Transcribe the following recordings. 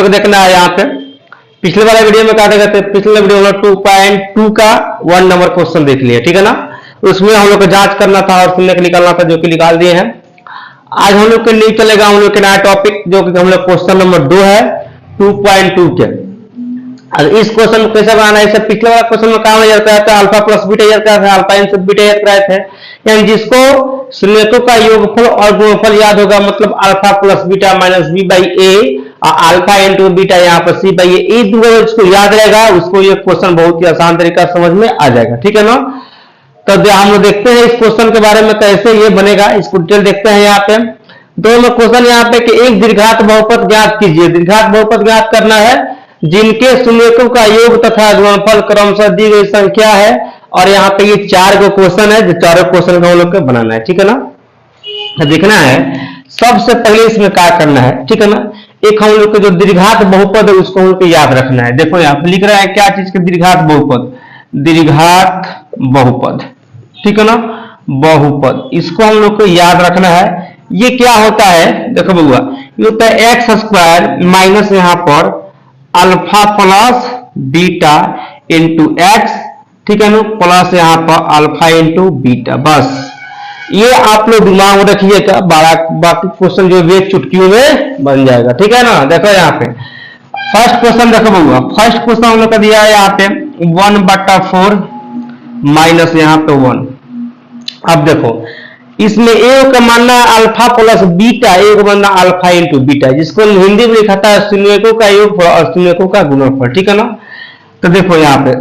लोग देखना है यहाँ पे पिछले वाले वीडियो में क्या देखते हैं, पिछले वीडियो में 2.2 का 1 नंबर क्वेश्चन देख लिया, ठीक है ना। उसमें हम लोग को जांच करना था और शून्य निकालना था, जो कि निकाल दिए हैं। आज हम लोग के लिए चलेगा हम लोग के नया टॉपिक, जो कि हम लोग क्वेश्चन नंबर 2 है 2.2 के। और इस क्वेश्चन को कैसे बनाना है, पिछले वाला क्वेश्चन में काम याद कराया था, अल्फा प्लस बीटा याद कराया था, अल्फा इनटू बीटा याद कराए थे। यानी जिसको शून्यकों का योगफल और गुणनफल याद होगा, मतलब alpha plus beta minus B by A और अल्फा इंटू बीटा यहाँ पर सी बाई ए, जिसको याद रहेगा उसको ये क्वेश्चन बहुत ही आसान तरीका समझ में आ जाएगा, ठीक है ना। तो हम लोग देखते हैं इस क्वेश्चन के बारे में कैसे ये बनेगा, इसको डिटेल देखते हैं। यहाँ पे दो में क्वेश्चन यहाँ पे कि एक दीर्घात बहुपद ज्ञात कीजिए। दीर्घात बहुपद ज्ञात करना है जिनके शून्यकों का योग तथा गुणनफल क्रमशः दी गई संख्या है। और यहाँ पे ये 4 को क्वेश्चन है, जो चारों क्वेश्चन को हम लोग को बनाना है, ठीक है ना। तो देखना है सबसे पहले इसमें क्या करना है, ठीक है ना। एक हम लोग को जो दीर्घात बहुपद है उसको हम लोग को याद रखना है। देखो यहाँ पे लिख रहा है क्या चीज के दीर्घात बहुपद, दीर्घात बहुपद, ठीक है ना, बहुपद, इसको हम लोग को याद रखना है। ये क्या होता है, देखो बउआ, ये होता है एक्स स्क्वायर माइनस यहाँ पर alpha plus beta into x, ठीक है ना, प्लस यहाँ पर अल्फा इंटू बीटा। बस ये आप लोग दिमाग में रखिएगा, बाकी क्वेश्चन जो वे चुटकियों में बन जाएगा, ठीक है ना। देखो यहाँ पे फर्स्ट क्वेश्चन देखो बउआ, फर्स्ट क्वेश्चन हम लोग का दिया है यहाँ पे 1/4 माइनस यहाँ पे 1। अब देखो इसमें एक का मानना है अल्फा प्लस बीटा, एक मानना अल्फा इंटू बीटा, जिसको हिंदी में लिखा था शून्यकों का योग और शून्यकों का गुणनफल, ठीक है ना। तो देखो यहाँ पे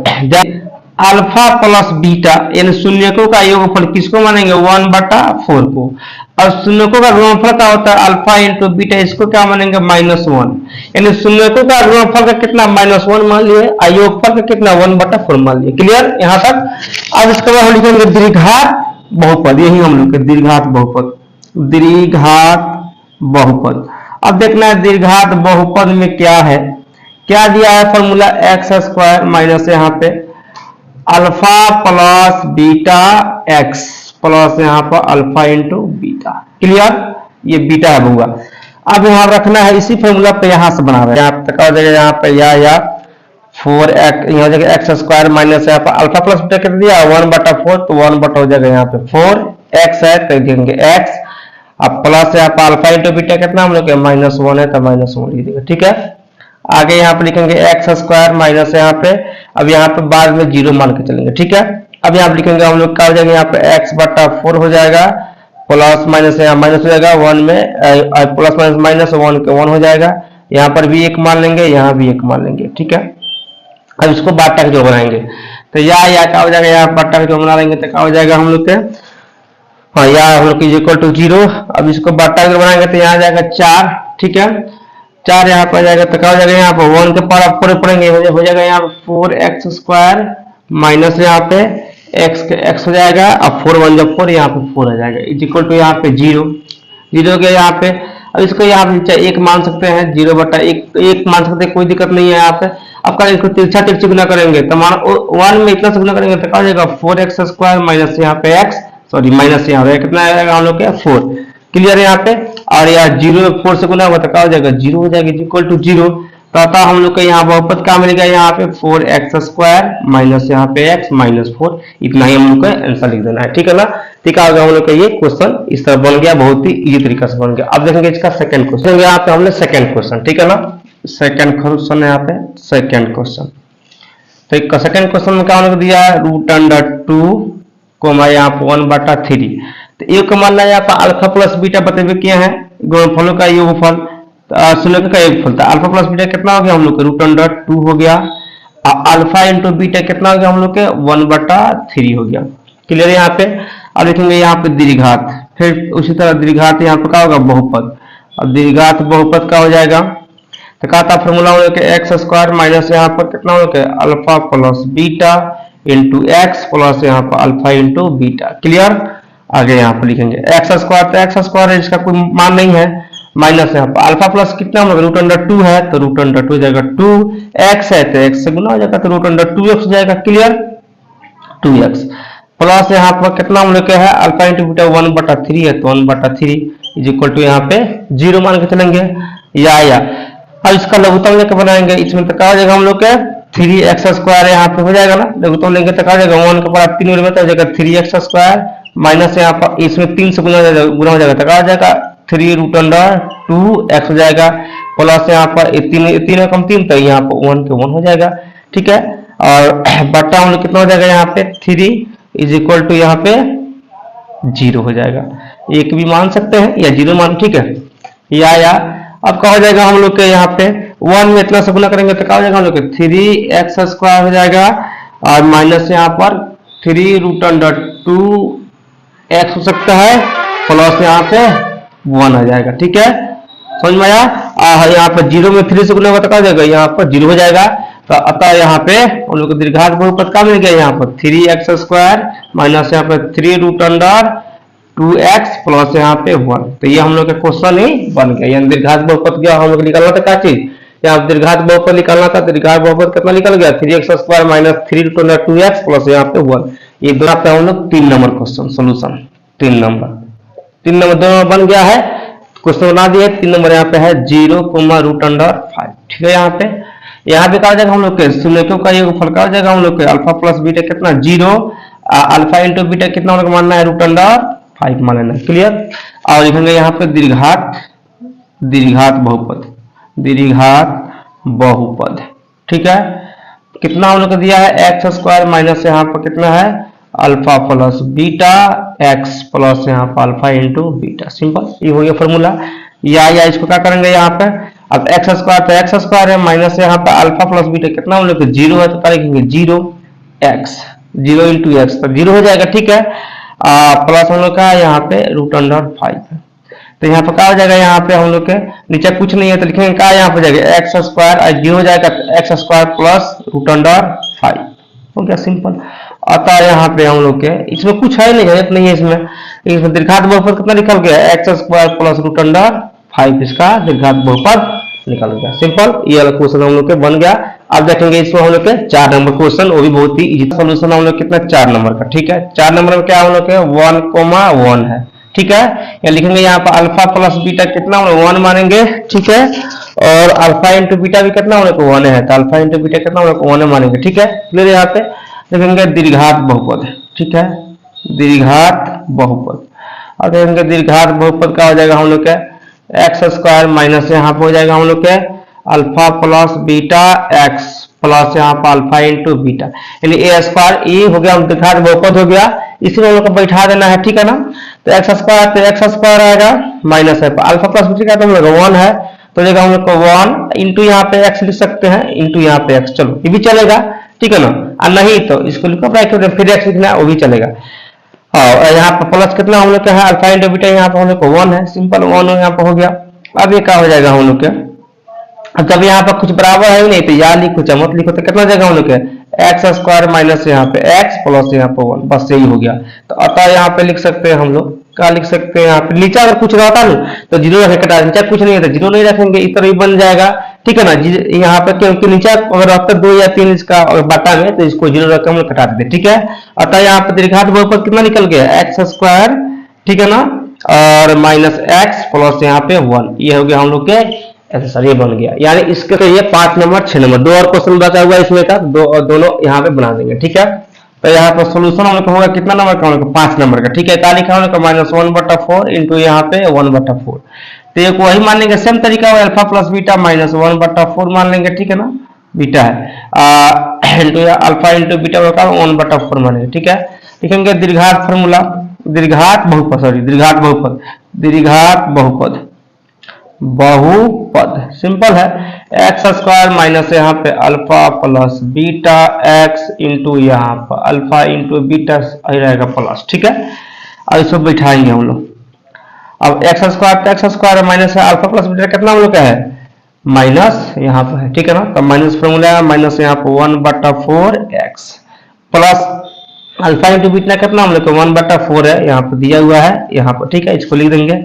अल्फा प्लस बीटा यानी शून्यकों का योगफल किसको मानेंगे 1/4 को, और शून्यकों का गुणनफल क्या होता है अल्फा इंटू बीटा, इसको क्या मानेंगे -1। यानी शून्यकों का गुणनफल का कितना -1 मान लिए और योगफल का कितना 1/4 मान लिए। क्लियर यहाँ तक। अब इसके बाद हम लिखेंगे दीर्घात बहुपद, यही हम लोग के दीर्घात बहुपद, दीर्घात बहुपद। अब देखना है दीर्घात बहुपद में क्या है, क्या दिया है फॉर्मूला एक्स स्क्वायर माइनस यहाँ पे alpha plus beta x plus यहाँ पर अल्फा इंटू बीटा। क्लियर, ये बीटा है बउआ। अब यहाँ रखना है इसी फॉर्मूला पे, यहाँ से बना रहे हैं यहाँ तक आ जाएगा, यहाँ पे या 4x यहाँ जगह एक्स स्क्वायर माइनस यहाँ पर अल्फा प्लस बीटा कर दिया 1/4, तो 1/4 हो जाएगा यहाँ पे 4x है तो देंगे x, अब प्लस यहाँ पर अल्फा इंटू बीटा कितना हम लोग -1 है तो -1 लिख देंगे, ठीक है। आगे यहाँ पे लिखेंगे एक्स स्क्वायर माइनस यहाँ पे, अब यहाँ पे बाद में 0 मान के चलेंगे, ठीक है। अब यहाँ पे लिखेंगे हम लोग क्या हो जाएगा यहाँ पे x/4 हो जाएगा, प्लस माइनस यहाँ माइनस हो जाएगा 1 में प्लस माइनस 1 के 1 हो जाएगा, यहाँ पर भी 1 मान लेंगे, यहाँ भी 1 मान लेंगे, ठीक है। अब इसको बाटा का जोड़ बनाएंगे तो या क्या हो जाएगा, यहाँ बाटा का जोड़ बना लेंगे तो क्या हो जाएगा हम लोग के, हाँ या हम लोग इक्वल टू 0। अब इसको बाटा का जोड़ बनाएंगे तो यहाँ जाएगा 4, ठीक है, 4 यहाँ पर जाएगा तो क्या हो जाएगा यहाँ पर 1 के पावर 4 पढ़ेंगे हो जाएगा यहाँ पर 4x स्क्वायर माइनस यहाँ पे x हो जाएगा, अब 4 1 जब 4 यहाँ पे 4 आ जाएगा इक्वल टू यहाँ पे 0 के यहाँ पे। अब इसको यहाँ पे 1 मान सकते हैं, 0/1 मान सकते हैं, कोई दिक्कत नहीं है यहाँ पे। अब क्या इसको तिरछा तिरछी गुना करेंगे तो 1 में इतना से गुना करेंगे तो क्या हो जाएगा 4x स्क्वायर माइनस यहाँ पे x, सॉरी माइनस यहाँ पे कितना आएगा हम लोग के 4। क्लियर है यहाँ पे। और यहाँ 0 में 4 से गुना होगा तो क्या हो जाएगा 0 हो जाएगा इक्वल टू 0। तो अतः हम लोग को यहाँ बहुपद क्या मिलेगा यहाँ पे 4x स्क्वायर माइनस यहाँ पे x -4, इतना ही हम लोग को आंसर लिख देना है, ठीक है ना। ठीक है, हम लोग का ये क्वेश्चन इस तरह बन गया, बहुत ही इजी तरीका से बन गया। अब देखेंगे इसका सेकंड क्वेश्चन, यहाँ पे हमने सेकंड क्वेश्चन, ठीक है ना, सेकंड क्वेश्चन है यहाँ पे सेकंड क्वेश्चन। तो सेकंड क्वेश्चन में क्या हमने दिया है √2 यहाँ पे 1/3। तो एक मानना है यहाँ पर अल्फा प्लस बीटा बतेबे किया है गुणनफलों का योगफल, शून्य का योगफल था। अल्फा प्लस बीटा कितना हो गया हम लोग √2 हो गया, अल्फा इंटू बीटा कितना हो गया हम लोग के 1/3 हो गया। क्लियर है यहाँ पे। अब देखेंगे यहाँ पे दीर्घात, फिर उसी तरह दीर्घात यहाँ पे क्या होगा बहुपद। अब दीर्घात बहुपद का हो जाएगा तो क्या था फॉर्मूला हो गया एक्स स्क्वायर माइनस यहाँ पर कितना हो गया alpha plus beta into x plus यहाँ पर अल्फा इंटू बीटा। क्लियर। आगे यहाँ पर लिखेंगे एक्स स्क्वायर, तो एक्स स्क्वायर है इसका कोई मान नहीं है, माइनस यहाँ पर अल्फा प्लस कितना हम लोग √2 है तो √2 हो जाएगा 2x है तो x से गुना हो जाएगा तो √2x हो जाएगा। क्लियर 2x प्लस यहाँ पर कितना हम लोग है अल्फा इंटू बीटा 1/3 है तो 1/3 इज इक्वल टू यहाँ पे 0 मान के चलेंगे। या अब इसका लघुत्तम लेकर बनाएंगे, इसमें तो क्या हो जाएगा हम लोग के 3x² यहाँ पे हो जाएगा ना, लघुत्तम लेंगे तो क्या हो जाएगा 1 के पावर 3 में तो हो जाएगा 3x² माइनस यहाँ पर इसमें 3 से गुना हो जाएगा तो क्या हो जाएगा 3√2x हो जाएगा, प्लस यहाँ पर 3 कम 3 तो यहाँ पर 1 के 1 हो जाएगा, ठीक है। और बट्टा हम लोग कितना हो जाएगा यहाँ पे 3 = यहाँ पे 0 हो जाएगा, एक भी मान सकते हैं या 0 मान, ठीक है। या अब क्या हो जाएगा हम लोग के यहाँ पे 1 में इतना से गुना करेंगे तो क्या हो जाएगा हम लोग के 3x² हो जाएगा और माइनस यहाँ पर 3√2x हो सकता है, प्लस यहाँ पे 1 हो जाएगा, ठीक है। समझ में आया? यहाँ पर 0 में 3 से गुना होगा तो क्या हो जाएगा यहाँ पर 0 हो जाएगा, तो अतः यहाँ पे हम लोग को दीर्घात बहुपद का मिल गया यहाँ पर 3x² माइनस यहाँ पे 3√2x प्लस यहाँ पे 1, तो ये हम लोग का क्वेश्चन ही बन गया। यानी दीर्घात बहुपद क्या हम लोग निकालना था, क्या चीज यहाँ दीर्घात बहुपद निकालना था, दीर्घात बहुपद कितना निकल गया 3x² माइनस 3√2x प्लस यहाँ पे 1। ये दोनों पे हम लोग 3 नंबर क्वेश्चन सोल्यूशन 3 नंबर दोनों बन गया है, क्वेश्चन बना दिए। 3 नंबर यहाँ पे है 0,√5, ठीक है। यहाँ पे क्या हो जाएगा हम लोग के शून्यों का योगफल क्या हो जाएगा हम लोग के अल्फा प्लस बीटा कितना 0, अल्फा इंटू बीटा कितना हम लोग मानना है √5 मान लेना, क्लियर। और लिखेंगे यहाँ पे दीर्घात बहुपद, ठीक है। कितना हम लोग को दिया है x² माइनस यहाँ पर कितना है alpha plus beta x plus यहाँ पर अल्फा इंटू बीटा, सिंपल, ये हो गया फॉर्मूला। या इसको क्या करेंगे यहाँ पे अब x² तो x² है माइनस यहाँ पे अल्फा प्लस बीटा कितना हम लोग 0 है तो क्या लिखेंगे 0x 0 × x तो 0 हो जाएगा, ठीक है। प्लस हम लोग का यहाँ पे √5 है, तो यहाँ पर क्या हो जाएगा यहाँ पे हम लोग के नीचे कुछ नहीं है तो लिखेंगे क्या यहाँ पे जाएगा x² और 0 हो जाएगा x² प्लस √5 हो गया, सिंपल। अतः यहाँ पे हम लोग के इसमें कुछ है नहीं है इसमें दीर्घात बहुपद कितना निकल गया x² प्लस √5, इसका दीर्घात बहुपद निकल गया, सिंपल। ये वाला क्वेश्चन हम लोग के बन गया। अब देखेंगे इसमें हम लोग के 4 नंबर क्वेश्चन, वो भी बहुत ही इजी सोल्यूशन हम लोग कितना 4 नंबर का, ठीक है। 4 नंबर में क्या हम लोग के 1,1 है, ठीक है। या लिखेंगे यहाँ पर अल्फा प्लस बीटा कितना हम लोग 1 मानेंगे, ठीक है। और अल्फा इंटू बीटा भी कितना हम लोग को 1 है, तो अल्फा इंटू बीटा कितना हम लोग को 1 मानेंगे, ठीक है। क्लियर, यहाँ पे देखेंगे दीर्घात बहुपद, ठीक है, दीर्घात बहुपद। अब देखेंगे दीर्घात बहुपद का हो जाएगा हम लोग के x² माइनस यहाँ पे हो जाएगा हम लोग के alpha plus beta x plus यहाँ पर अल्फा इंटू बीटा, यानी a² ये हो गया दीर्घात बहुपद हो गया, इसी में हम लोग को बैठा देना है, ठीक है ना। तो x² आएगा माइनस है अल्फा प्लस बीटा तो हम लोग 1 है तो जगह हम लोग को 1 इंटू यहाँ पे x लिख सकते हैं इंटू यहाँ पे x, चलो ये भी चलेगा, ठीक है ना। और नहीं तो इसको लिखो ब्रैकेट फिर x लिखना है वो भी चलेगा। और यहाँ पर प्लस कितना हम लोग का है अल्फा इंटू बीटा यहाँ पर हम लोग को 1 है, सिंपल 1 यहाँ पर हो गया। अब ये क्या हो जाएगा हम लोग के जब यहाँ पर कुछ बराबर है नहीं तो या लिखो चाहे मत लिखो तो कितना जाएगा हम लोग के x² माइनस यहाँ पे x प्लस यहाँ पे 1, बस यही हो गया। तो अतः यहाँ पे लिख सकते हैं हम लोग क्या लिख सकते हैं यहाँ पे नीचे अगर कुछ रहता ना तो 0 रखे कटा, नीचे कुछ नहीं है तो 0 नहीं रखेंगे, इस तरह ही बन जाएगा, ठीक है ना। यहाँ पे क्योंकि नीचे अगर रहता 2 या 3 इसका बाटा में तो इसको 0 रख के हम लोग कटा देते, ठीक है। अतः यहाँ पे दीर्घात बहुपद कितना निकल गया x², ठीक है ना, और माइनस x प्लस यहाँ पे 1, ये हो गया हम लोग के सर ये बन गया। यानी इसके तो ये 5 नंबर 6 नंबर 2 और क्वेश्चन बचा हुआ है इसमें का, दोनों यहाँ पे बना देंगे, ठीक है। तो यहाँ पर सोल्यूशन हम लोग होगा कितना नंबर का, 5 नंबर का, ठीक है। क्या लिखा हम लोग -1/4 इंटू यहाँ पे 1/4, तो एक वही मान लेंगे सेम तरीका है अल्फा प्लस बीटा -1/4 मान लेंगे, ठीक है ना, बीटा है इंटू अल्फा इंटू बीटा 1/4 मानेंगे, ठीक है। लिखेंगे दीर्घात फॉर्मूला दीर्घात बहुपद सिंपल है x² माइनस यहाँ पे alpha plus beta x into यहाँ पर अल्फा इंटू बीटा रहेगा प्लस, ठीक है। अब इसको बैठाएंगे हम लोग। अब x² माइनस है अल्फा प्लस बीटा कितना हम लोग का है माइनस यहाँ पर है, ठीक है ना। तो माइनस फॉर्मूला माइनस यहाँ पर 1/4x plus alpha into beta कितना हम लोग का 1/4 है, यहाँ पर दिया हुआ है यहाँ पर, ठीक है। इसको लिख देंगे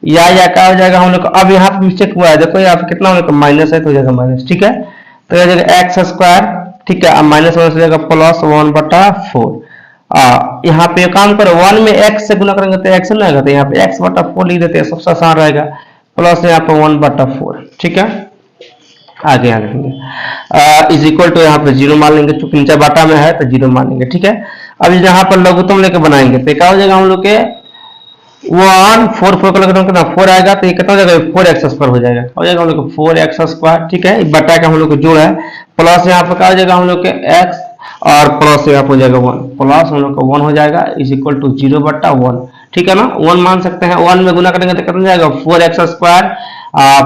या क्या हो जाएगा हम लोग को, अब यहाँ पे मिस्टेक हुआ है देखो यहाँ पे कितना हम लोग का माइनस है तो हो जाएगा माइनस, ठीक है। तो यह जाएगा x², ठीक है, अब माइनस हो जाएगा प्लस 1/4। यहाँ पे काम करो 1 में x से गुना करेंगे तो x नहीं आएगा तो यहाँ पे x/4 लिख देते हैं, सबसे आसान रहेगा, प्लस यहाँ पे 1/4, ठीक है। आगे यहाँ लिखेंगे इज इक्वल टू यहाँ पे 0 मान लेंगे, चूंकि नीचे बाटा में है तो 0 मान लेंगे। ठीक है, अब यहाँ पर लघुत्तम लेके बनाएंगे तो क्या हो जाएगा हम लोग के 4 का लघुत्तम कितना 4 आएगा, तो ये कितना हो जाएगा 4x² हो जाएगा, हो जाएगा हम लोग को 4x²। ठीक है, बटा का हम लोग को जोड़ है, प्लस यहाँ पर क्या हो जाएगा हम लोग के x और प्लस यहाँ पर हो जाएगा 1, प्लस हम लोग का 1 हो जाएगा इज इक्वल टू 0/1। ठीक है ना, 1 मान सकते हैं, 1 में गुना करेंगे तो कितना जाएगा 4x²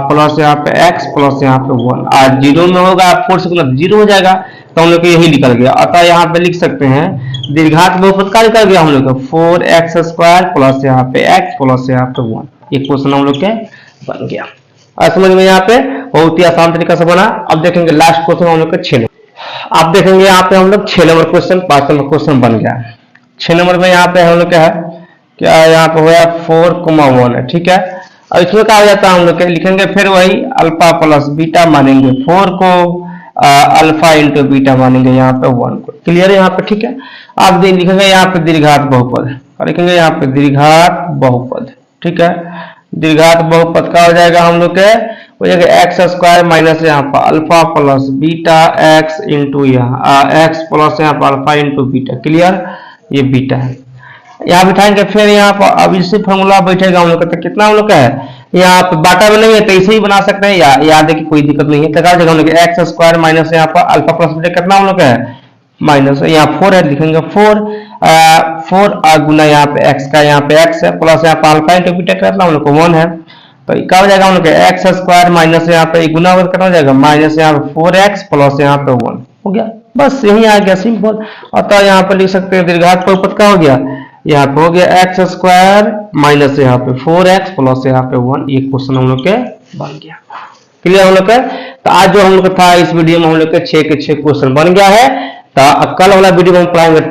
प्लस यहाँ पे x प्लस यहाँ पे 1, और 0 में होगा 4 से गुना 0 हो जाएगा, तो हम लोग को यही निकल गया। अतः यहाँ पे लिख सकते हैं दीर्घात बहुपद का निकल गया हम लोग का 4x² प्लस यहाँ पे x प्लस यहाँ पे 1। ये क्वेश्चन हम लोग के बन गया। और समझ में यहाँ पे बहुत ही आसान तरीका से बना। अब देखेंगे लास्ट क्वेश्चन हम लोग का 6 नंबर। आप देखेंगे यहाँ पे हम लोग 6 नंबर क्वेश्चन 5 नंबर क्वेश्चन बन गया। 6 नंबर में यहाँ पे हम लोग क्या है, क्या यहाँ पे हुआ 4,1 है। ठीक है, अब इसमें क्या हो जाता है हम लोग लिखेंगे फिर वही अल्फा प्लस बीटा मानेंगे 4 को, अल्फा इंटू बीटा मानेंगे यहाँ पे 1 को। क्लियर है यहाँ पे। ठीक है, आप लिखेंगे यहाँ पे दीर्घात बहुपद, लिखेंगे यहाँ पे दीर्घात बहुपद। ठीक है, दीर्घात बहुपद का हो जाएगा हम लोग के हो जाएगा x² माइनस यहाँ पर alpha plus beta x into यहाँ x प्लस यहाँ पर अल्फा इंटू बीटा। क्लियर, ये बीटा है यहाँ बिठाएंगे, फिर यहाँ पर अब इसी फॉर्मूला बैठेगा हम लोग का, तो कितना हम लोग का है यहाँ पे बाटा में नहीं है तो इसे ही बना सकते हैं, या याद है कि कोई दिक्कत नहीं है। तो क्या हो जाएगा हम लोग x² माइनस यहाँ पर अल्फा प्लस बीटा कितना हम लोग का है माइनस यहाँ 4 है, लिखेंगे 4 गुना यहाँ पे x का यहाँ पे x है प्लस यहाँ पे अल्फा इंटू बीटा कितना हम लोग को 1 है, तो क्या हो जाएगा हम लोग x² माइनस यहाँ पे गुना होगा कितना हो जाएगा माइनस यहाँ पे 4x प्लस यहाँ पे 1 हो गया। बस यही आ गया सिंपल। अतः यहाँ पे लिख सकते हैं दीर्घात बहुपद का हो गया, यहाँ पे हो गया x² माइनस यहाँ पे 4x प्लस यहाँ पे 1। ये क्वेश्चन हम लोग के बन गया। क्लियर हम लोग का। तो आज जो हम लोग का था इस वीडियो में हम लोग के 6 के 6 क्वेश्चन बन गया है। तो कल वाला वीडियो में हम पढ़ाएंगे 2